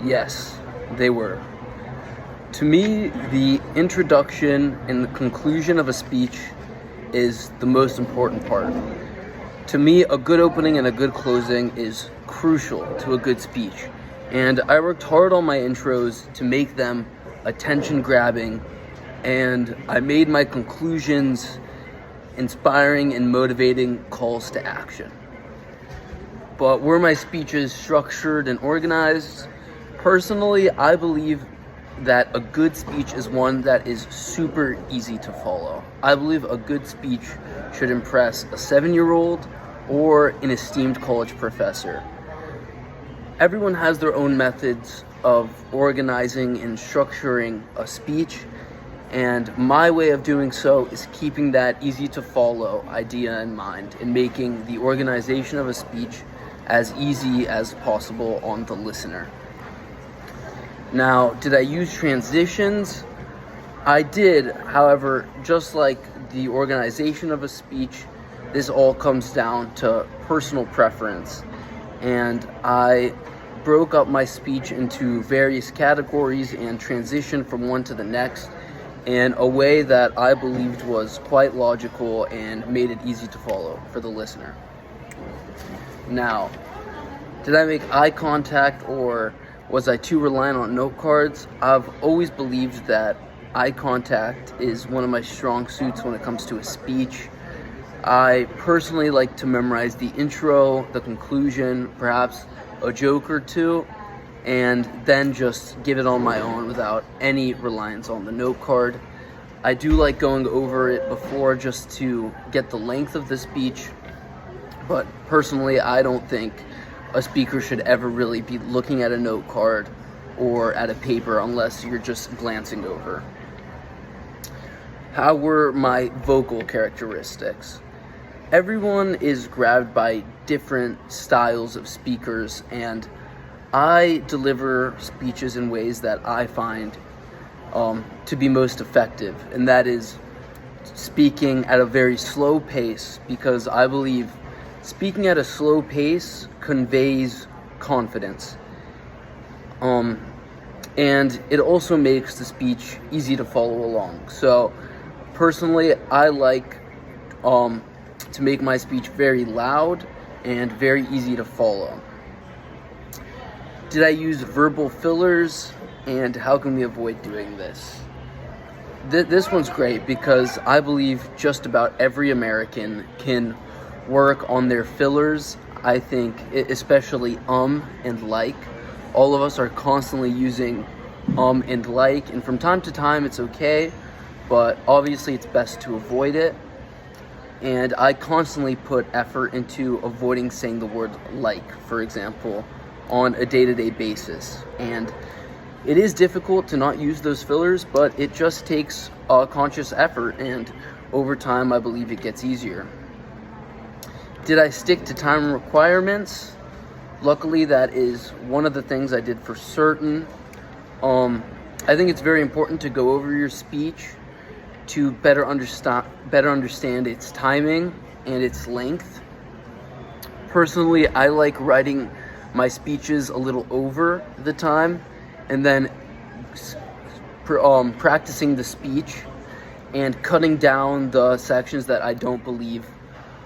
Yes, they were. To me, the introduction and the conclusion of a speech is the most important part. To me, a good opening and a good closing is crucial to a good speech. And I worked hard on my intros to make them attention-grabbing, and I made my conclusions inspiring and motivating calls to action. But were my speeches structured and organized? Personally, I believe that a good speech is one that is super easy to follow. I believe a good speech should impress a 7-year-old or an esteemed college professor. Everyone has their own methods of organizing and structuring a speech, and my way of doing so is keeping that easy to follow idea in mind and making the organization of a speech as easy as possible on the listener. Now, did I use transitions? I did. However, just like the organization of a speech, this all comes down to personal preference. And I broke up my speech into various categories and transitioned from one to the next in a way that I believed was quite logical and made it easy to follow for the listener. Now, did I make eye contact, or was I too reliant on note cards? I've always believed that eye contact is one of my strong suits when it comes to a speech. I personally like to memorize the intro, the conclusion, perhaps a joke or two, and then just give it on my own without any reliance on the note card. I do like going over it before just to get the length of the speech, but personally I don't think a speaker should ever really be looking at a note card or at a paper unless you're just glancing over. How were my vocal characteristics? Everyone is grabbed by different styles of speakers, and I deliver speeches in ways that I find to be most effective, and that is speaking at a very slow pace, because I believe speaking at a slow pace conveys confidence. And it also makes the speech easy to follow along. So personally, I like to make my speech very loud and very easy to follow. Did I use verbal fillers, and how can we avoid doing this? This one's great because I believe just about every American can work on their fillers. I think especially and like. All of us are constantly using and like, and from time to time it's okay, but obviously it's best to avoid it. And I constantly put effort into avoiding saying the word like, for example, on a day-to-day basis. And it is difficult to not use those fillers, but it just takes a conscious effort, and over time I believe it gets easier. Did I stick to time requirements? Luckily, that is one of the things I did for certain. I think it's very important to go over your speech to better understand its timing and its length. Personally, I like writing my speeches a little over the time and then practicing the speech and cutting down the sections that I don't believe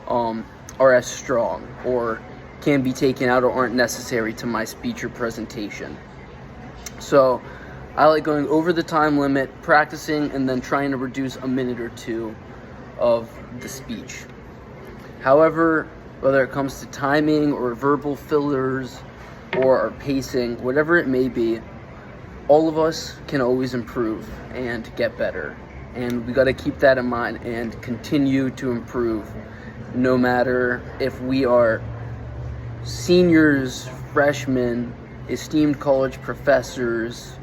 are as strong or can be taken out or aren't necessary to my speech or presentation. So I like going over the time limit, practicing, and then trying to reduce a minute or two of the speech. However, whether it comes to timing or verbal fillers or our pacing, whatever it may be, all of us can always improve and get better. And we got to keep that in mind and continue to improve, no matter if we are seniors, freshmen, esteemed college professors,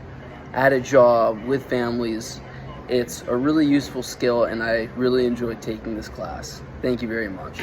at a job, with families. It's a really useful skill, and I really enjoyed taking this class. Thank you very much.